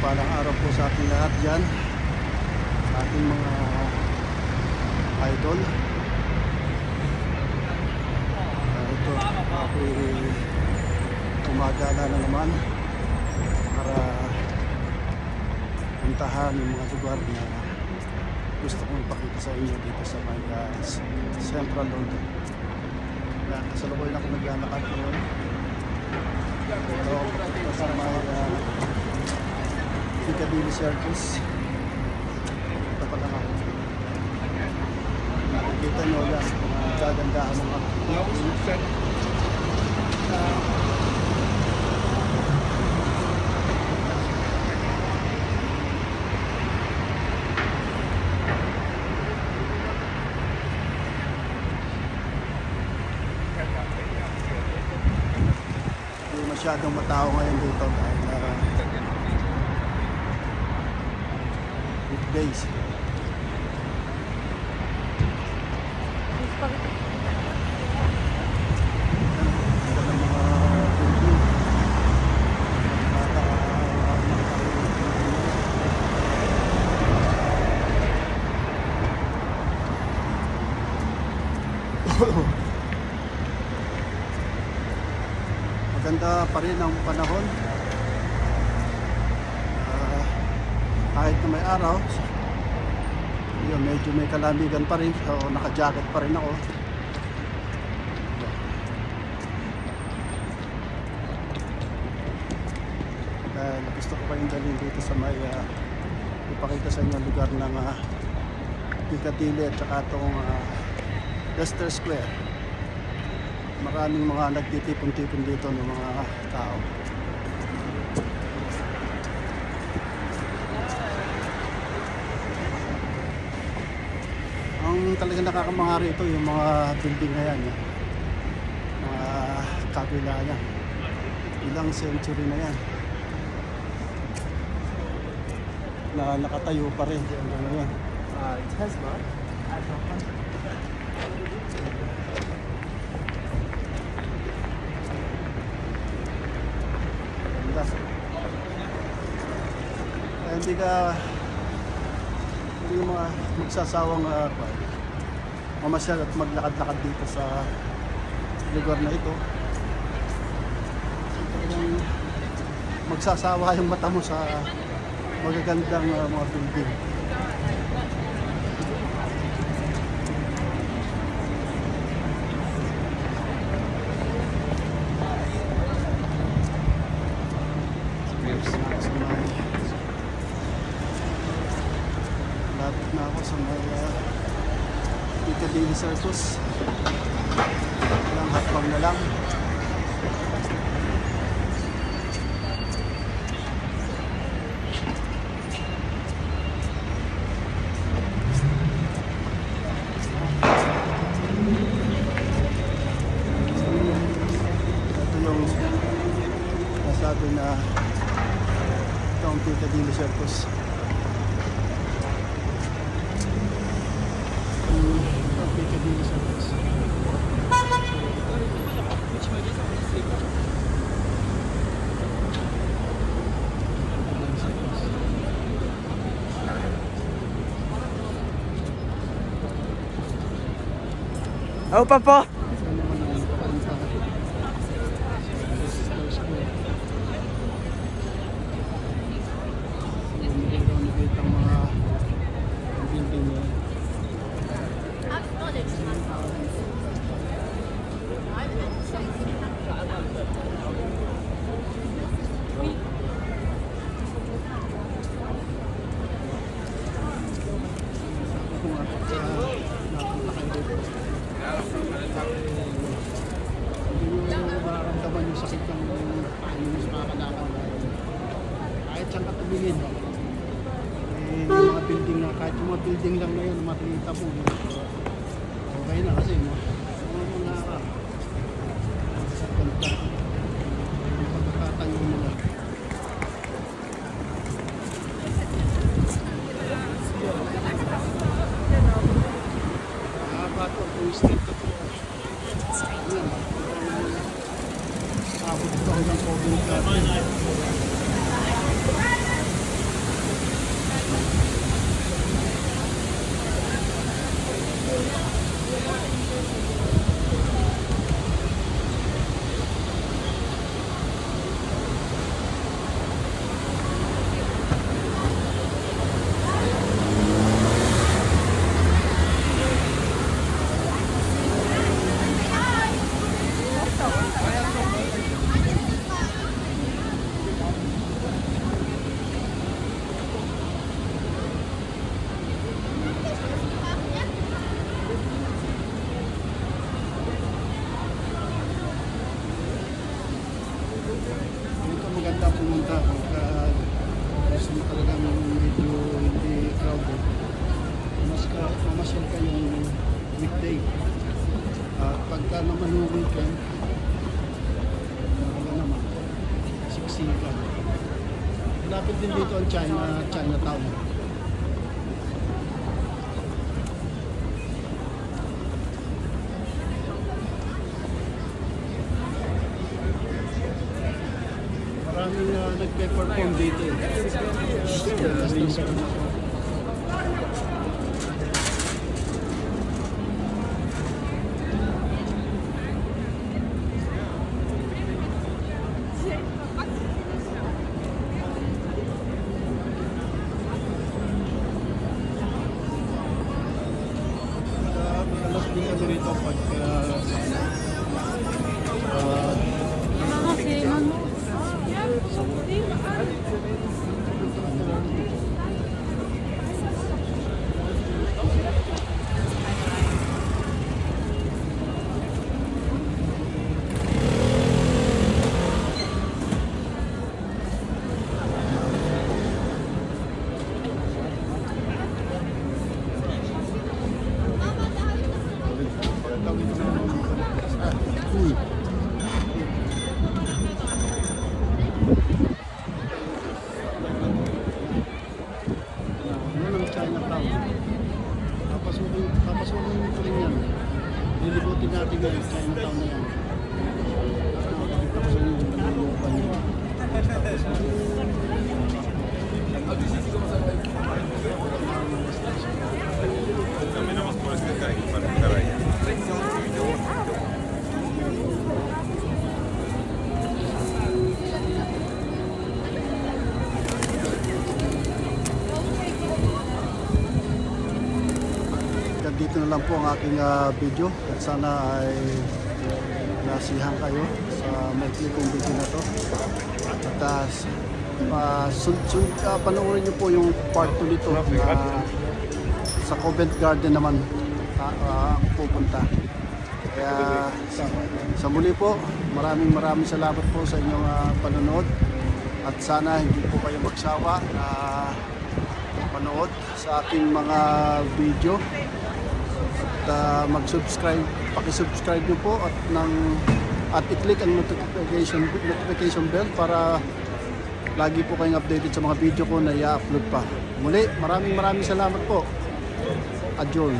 Mapagpalang araw po sa ating lahat dyan, sa ating mga idol. Ito, ako'y gumagala na naman para puntahan yung mga lugar na gusto kong ipakita sa inyo dito sa may Central London. Kasalukuyan ako naglalakad ngayon. Ito sa may Piccadilly Circus. Ito pa lang ako. Nakikita nyo yan mga gagandahan ng mga hindi masyadong matao ngayon dito dahil weekdays. Maganda pa rin ang panahon kahit na may araw. Yun, medyo may kalamigan pa rin, so naka-jacket pa rin ako. Dahil gusto ko pa yung dalhin dito sa may ipakita sa inyo lugar ng Piccadilly at saka itong Leicester Square. Maraming mga nagtitipon-tipon dito ng mga tao. Ang talagang nakakamanga rito yung mga building na yan, mga kabila yan. Ilang century na yan na nakatayo pa rin hanggang ngayon. Tesla at hindi mga magsasawang mamasyal at maglakad-lakad dito sa lugar na ito. Magsasawa yung mata mo sa magagandang mga building. Lapit na ako sa may Piccadilly Circus. Ilang hakbang na lang. Ito yung nasabi na ito ang Piccadilly Circus. Piccadilly Circus. Oh, Papa. Mararamdaman yung sakit ng paano mo sa mga kalakan kahit saan katubingin. Yung mga building na, kahit yung mga building lang na yun makikita mo, okay na kasi mga sa kanta yung pagkakatayo nila. Bato yung street to abot ito hanggang Covent Garden. weekday. Pagka naman yung weekend, wala naman, siksikan. Lapit din dito ang Chinatown. Maraming nagpe-perform dito eh. Alas din kami rito pagka papasukin ko rin yan. Lilibutin natin ngayon, Chinatown na yan. Makikita ko sa inyo yung nalulupan nyo. Caminamos por este calle para estar allá. Dito na lang po ang aking video at sana ay nasihan kayo sa maikli kong video na to. At panoorin nyo po yung part 2 nito na sa Covent Garden naman pupunta. Kaya sa muli po, maraming salamat po sa inyong panonood at sana hindi po kayo magsawa na manood sa aking mga video. At mag-subscribe, paki-subscribe niyo po at i-click ang notification bell para lagi po kayong updated sa mga video ko na i-upload pa. Muli, maraming salamat po. Adjourn.